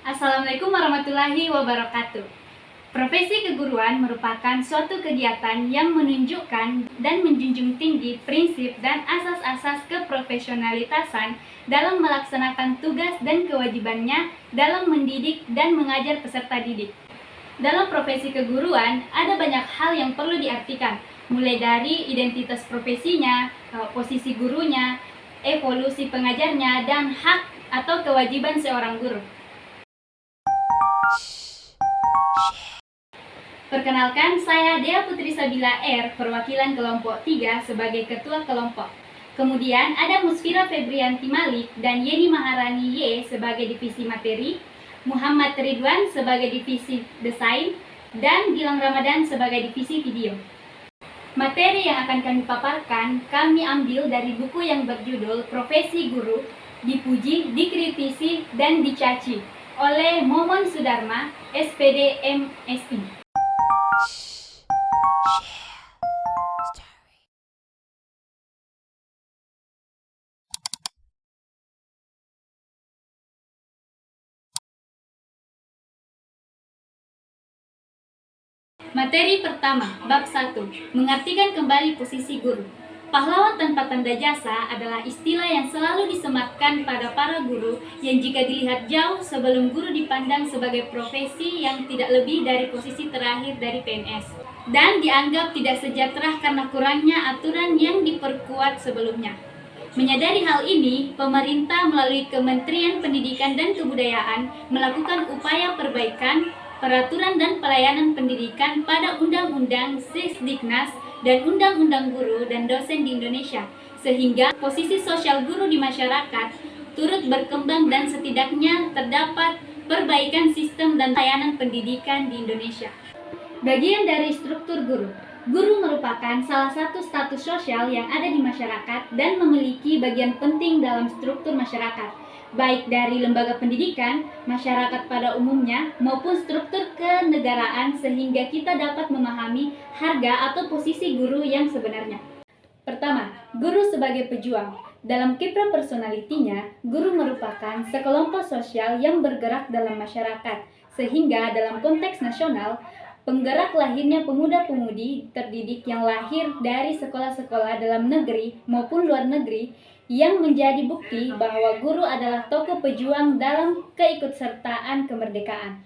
Assalamualaikum warahmatullahi wabarakatuh. Profesi keguruan merupakan suatu kegiatan yang menunjukkan dan menjunjung tinggi prinsip dan asas-asas keprofesionalitasan dalam melaksanakan tugas dan kewajibannya dalam mendidik dan mengajar peserta didik. Dalam profesi keguruan, ada banyak hal yang perlu diartikan, mulai dari identitas profesinya, posisi gurunya, evolusi pengajarnya, dan hak atau kewajiban seorang guru. Perkenalkan, saya Dea Putri Sabila R, perwakilan kelompok 3 sebagai ketua kelompok. Kemudian ada Musfira Febrianti Malik dan Yeni Maharani Y sebagai divisi materi, Muhammad Ridwan sebagai divisi desain, dan Gilang Ramadan sebagai divisi video. Materi yang akan kami paparkan, kami ambil dari buku yang berjudul Profesi Guru, Dipuji, Dikritisi, dan Dicaci oleh Momon Sudarma, SPD MSI. Materi pertama, bab 1, mengartikan kembali posisi guru. Pahlawan tanpa tanda jasa adalah istilah yang selalu disematkan pada para guru yang jika dilihat jauh sebelum guru dipandang sebagai profesi yang tidak lebih dari posisi terakhir dari PNS dan dianggap tidak sejahtera karena kurangnya aturan yang diperkuat sebelumnya. Menyadari hal ini, pemerintah melalui Kementerian Pendidikan dan Kebudayaan melakukan upaya perbaikan peraturan dan pelayanan pendidikan pada Undang-Undang Sisdiknas dan Undang-Undang Guru dan Dosen di Indonesia, sehingga posisi sosial guru di masyarakat turut berkembang dan setidaknya terdapat perbaikan sistem dan layanan pendidikan di Indonesia. Bagian dari struktur guru. Guru merupakan salah satu status sosial yang ada di masyarakat dan memiliki bagian penting dalam struktur masyarakat, baik dari lembaga pendidikan, masyarakat pada umumnya, maupun struktur kenegaraan sehingga kita dapat memahami harga atau posisi guru yang sebenarnya. Pertama, guru sebagai pejuang. Dalam kiprah personalitinya, guru merupakan sekelompok sosial yang bergerak dalam masyarakat, sehingga dalam konteks nasional, penggerak lahirnya pemuda-pemudi terdidik yang lahir dari sekolah-sekolah dalam negeri maupun luar negeri yang menjadi bukti bahwa guru adalah tokoh pejuang dalam keikutsertaan kemerdekaan.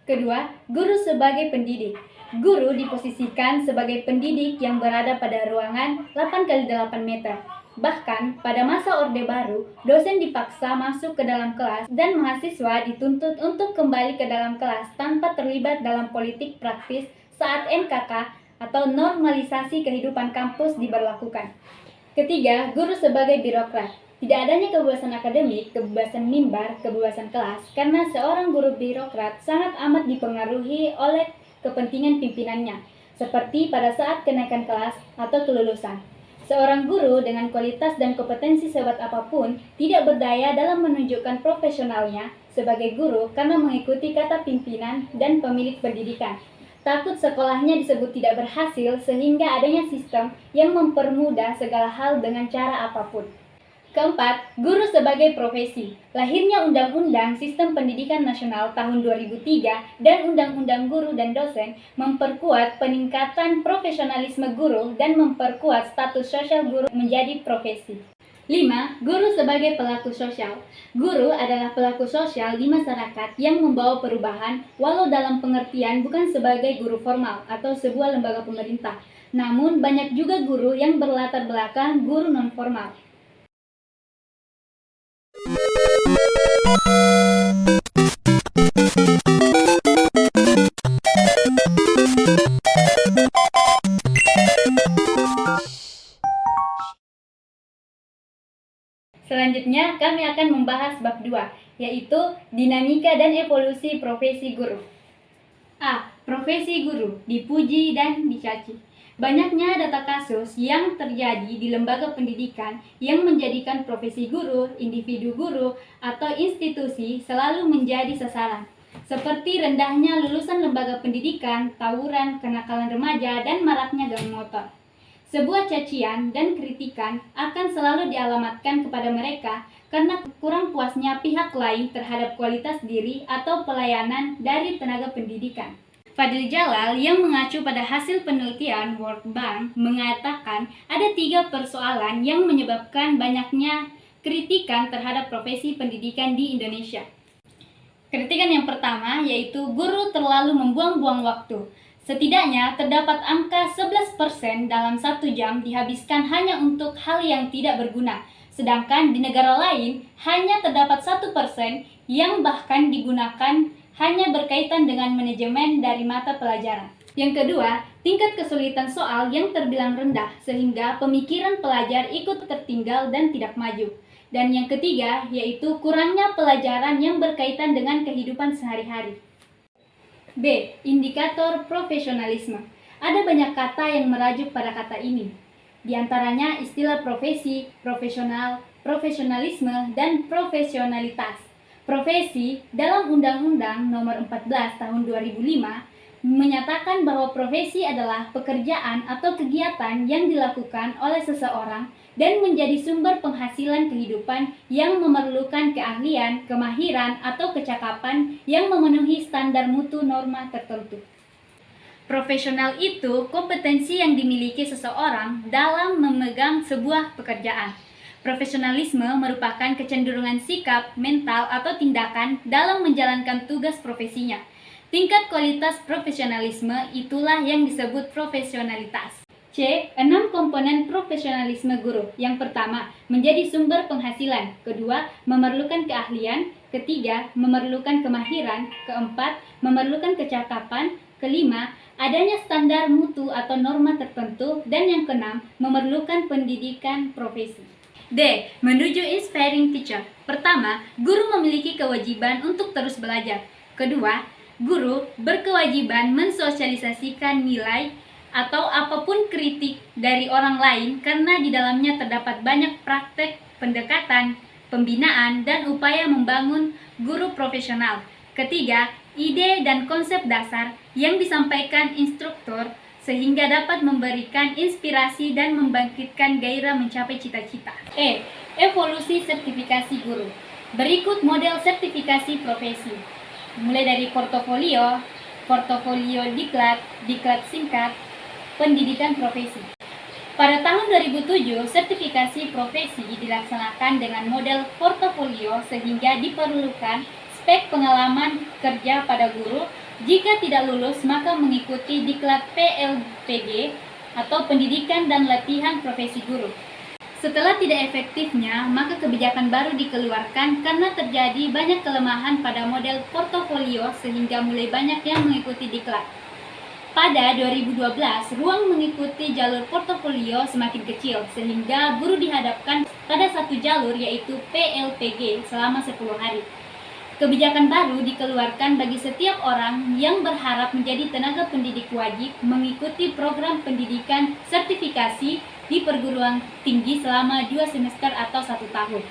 Kedua, guru sebagai pendidik. Guru diposisikan sebagai pendidik yang berada pada ruangan 8x8 meter. Bahkan, pada masa Orde Baru, dosen dipaksa masuk ke dalam kelas dan mahasiswa dituntut untuk kembali ke dalam kelas tanpa terlibat dalam politik praktis saat NKK atau normalisasi kehidupan kampus diberlakukan. Ketiga, guru sebagai birokrat. Tidak adanya kebebasan akademik, kebebasan mimbar, kebebasan kelas, karena seorang guru birokrat sangat amat dipengaruhi oleh kepentingan pimpinannya, seperti pada saat kenaikan kelas atau kelulusan. Seorang guru dengan kualitas dan kompetensi sehebat apapun tidak berdaya dalam menunjukkan profesionalnya sebagai guru karena mengikuti kata pimpinan dan pemilik pendidikan. Takut sekolahnya disebut tidak berhasil sehingga adanya sistem yang mempermudah segala hal dengan cara apapun. Keempat, guru sebagai profesi. Lahirnya Undang-Undang Sistem Pendidikan Nasional tahun 2003 dan Undang-Undang Guru dan Dosen memperkuat peningkatan profesionalisme guru dan memperkuat status sosial guru menjadi profesi. 5. Guru sebagai pelaku sosial. Guru adalah pelaku sosial di masyarakat yang membawa perubahan walau dalam pengertian bukan sebagai guru formal atau sebuah lembaga pemerintah. Namun banyak juga guru yang berlatar belakang guru non-formal. Selanjutnya, kami akan membahas bab 2, yaitu dinamika dan evolusi profesi guru. A. Profesi guru, dipuji dan dicaci. Banyaknya data kasus yang terjadi di lembaga pendidikan yang menjadikan profesi guru, individu guru, atau institusi selalu menjadi sasaran. Seperti rendahnya lulusan lembaga pendidikan, tawuran, kenakalan remaja, dan maraknya geng motor. Sebuah cacian dan kritikan akan selalu dialamatkan kepada mereka karena kurang puasnya pihak lain terhadap kualitas diri atau pelayanan dari tenaga pendidikan. Fadil Jalal yang mengacu pada hasil penelitian World Bank mengatakan ada 3 persoalan yang menyebabkan banyaknya kritikan terhadap profesi pendidikan di Indonesia. Kritikan yang pertama yaitu guru terlalu membuang-buang waktu. Setidaknya terdapat angka 11% dalam 1 jam dihabiskan hanya untuk hal yang tidak berguna. Sedangkan di negara lain hanya terdapat 1% yang bahkan digunakan hanya berkaitan dengan manajemen dari mata pelajaran. Yang kedua, tingkat kesulitan soal yang terbilang rendah sehingga pemikiran pelajar ikut tertinggal dan tidak maju. Dan yang ketiga, yaitu kurangnya pelajaran yang berkaitan dengan kehidupan sehari-hari. B. Indikator profesionalisme. Ada banyak kata yang merajuk pada kata ini. Di antaranya istilah profesi, profesional, profesionalisme, dan profesionalitas. Profesi dalam Undang-Undang Nomor 14 Tahun 2005 menyatakan bahwa profesi adalah pekerjaan atau kegiatan yang dilakukan oleh seseorang dan menjadi sumber penghasilan kehidupan yang memerlukan keahlian, kemahiran, atau kecakapan yang memenuhi standar mutu norma tertentu. Profesional itu kompetensi yang dimiliki seseorang dalam memegang sebuah pekerjaan. Profesionalisme merupakan kecenderungan sikap, mental, atau tindakan dalam menjalankan tugas profesinya. Tingkat kualitas profesionalisme itulah yang disebut profesionalitas. C. 6 komponen profesionalisme guru. Yang pertama, menjadi sumber penghasilan. Kedua, memerlukan keahlian. Ketiga, memerlukan kemahiran. Keempat, memerlukan kecakapan. Kelima, adanya standar mutu atau norma tertentu. Dan yang keenam, memerlukan pendidikan profesi. D. Menuju inspiring teacher. Pertama, guru memiliki kewajiban untuk terus belajar. Kedua, guru berkewajiban mensosialisasikan nilai atau apapun kritik dari orang lain karena di dalamnya terdapat banyak praktek, pendekatan, pembinaan, dan upaya membangun guru profesional. Ketiga, ide dan konsep dasar yang disampaikan instruktur sehingga dapat memberikan inspirasi dan membangkitkan gairah mencapai cita-cita. E. Evolusi sertifikasi guru. Berikut model sertifikasi profesi. Mulai dari portofolio, diklat, diklat singkat, pendidikan profesi. Pada tahun 2007, sertifikasi profesi dilaksanakan dengan model portofolio sehingga diperlukan spek pengalaman kerja pada guru. Jika tidak lulus, maka mengikuti diklat PLPG atau pendidikan dan latihan profesi guru. Setelah tidak efektifnya, maka kebijakan baru dikeluarkan karena terjadi banyak kelemahan pada model portofolio sehingga mulai banyak yang mengikuti diklat. Pada 2012, ruang mengikuti jalur portofolio semakin kecil sehingga guru dihadapkan pada satu jalur yaitu PLPG selama 10 hari. Kebijakan baru dikeluarkan bagi setiap orang yang berharap menjadi tenaga pendidik wajib mengikuti program pendidikan sertifikasi di perguruan tinggi selama 2 semester atau 1 tahun.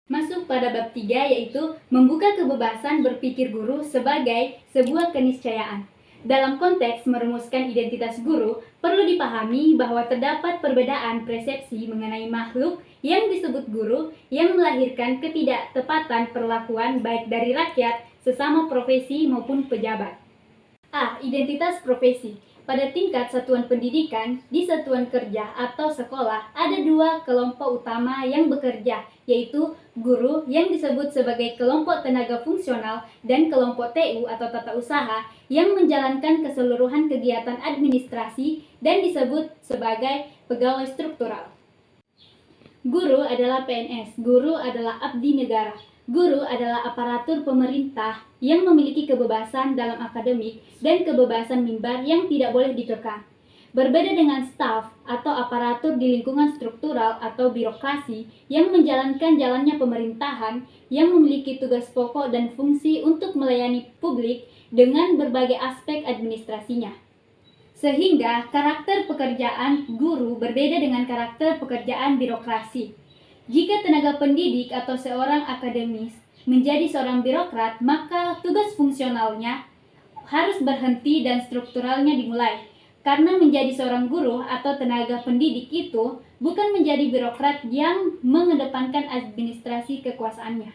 Masuk pada bab 3 yaitu membuka kebebasan berpikir guru sebagai sebuah keniscayaan. Dalam konteks merumuskan identitas guru, perlu dipahami bahwa terdapat perbedaan persepsi mengenai makhluk yang disebut guru yang melahirkan ketidaktepatan perlakuan baik dari rakyat, sesama profesi maupun pejabat. A. Identitas profesi. Pada tingkat satuan pendidikan, di satuan kerja atau sekolah, ada 2 kelompok utama yang bekerja, yaitu guru yang disebut sebagai kelompok tenaga fungsional dan kelompok TU atau tata usaha yang menjalankan keseluruhan kegiatan administrasi dan disebut sebagai pegawai struktural. Guru adalah PNS, guru adalah abdi negara. Guru adalah aparatur pemerintah yang memiliki kebebasan dalam akademik dan kebebasan mimbar yang tidak boleh dikekang. Berbeda dengan staf atau aparatur di lingkungan struktural atau birokrasi yang menjalankan jalannya pemerintahan yang memiliki tugas pokok dan fungsi untuk melayani publik dengan berbagai aspek administrasinya. Sehingga karakter pekerjaan guru berbeda dengan karakter pekerjaan birokrasi. Jika tenaga pendidik atau seorang akademis menjadi seorang birokrat, maka tugas fungsionalnya harus berhenti dan strukturalnya dimulai. Karena menjadi seorang guru atau tenaga pendidik itu bukan menjadi birokrat yang mengedepankan administrasi kekuasaannya.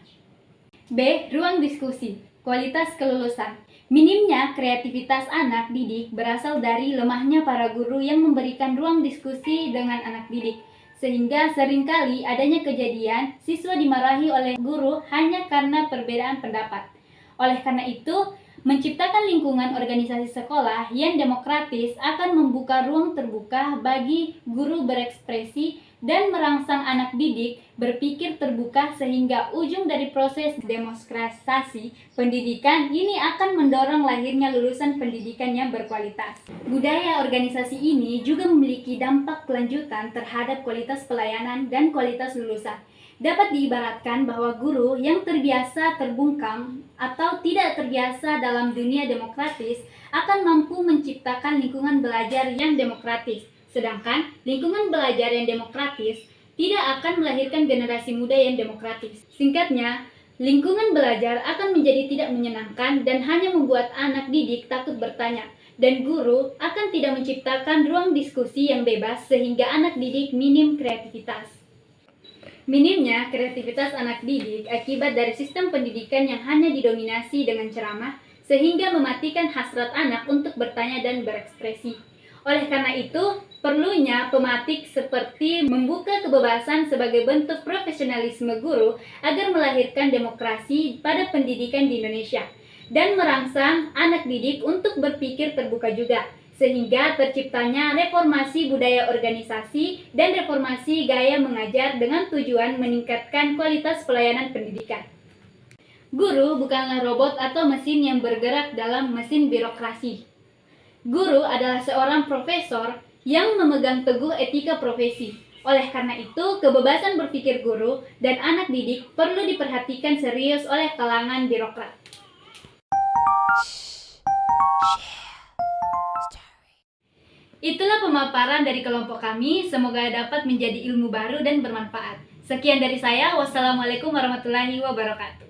B. Ruang diskusi. Kualitas kelulusan. Minimnya kreativitas anak didik berasal dari lemahnya para guru yang memberikan ruang diskusi dengan anak didik. Sehingga seringkali adanya kejadian siswa dimarahi oleh guru hanya karena perbedaan pendapat. Oleh karena itu, menciptakan lingkungan organisasi sekolah yang demokratis akan membuka ruang terbuka bagi guru berekspresi dan merangsang anak didik berpikir terbuka sehingga ujung dari proses demokratisasi pendidikan ini akan mendorong lahirnya lulusan pendidikan yang berkualitas. Budaya organisasi ini juga memiliki dampak kelanjutan terhadap kualitas pelayanan dan kualitas lulusan. Dapat diibaratkan bahwa guru yang terbiasa terbungkam atau tidak terbiasa dalam dunia demokratis akan mampu menciptakan lingkungan belajar yang demokratis. Sedangkan lingkungan belajar yang demokratis tidak akan melahirkan generasi muda yang demokratis. Singkatnya, lingkungan belajar akan menjadi tidak menyenangkan dan hanya membuat anak didik takut bertanya. Dan guru akan tidak menciptakan ruang diskusi yang bebas sehingga anak didik minim kreativitas. Minimnya kreativitas anak didik akibat dari sistem pendidikan yang hanya didominasi dengan ceramah sehingga mematikan hasrat anak untuk bertanya dan berekspresi. Oleh karena itu, perlunya pematik seperti membuka kebebasan sebagai bentuk profesionalisme guru agar melahirkan demokrasi pada pendidikan di Indonesia dan merangsang anak didik untuk berpikir terbuka juga, sehingga terciptanya reformasi budaya organisasi dan reformasi gaya mengajar dengan tujuan meningkatkan kualitas pelayanan pendidikan. Guru bukanlah robot atau mesin yang bergerak dalam mesin birokrasi. Guru adalah seorang profesor yang memegang teguh etika profesi. Oleh karena itu, kebebasan berpikir guru dan anak didik perlu diperhatikan serius oleh kalangan birokrat. Itulah pemaparan dari kelompok kami, semoga dapat menjadi ilmu baru dan bermanfaat. Sekian dari saya, wassalamualaikum warahmatullahi wabarakatuh.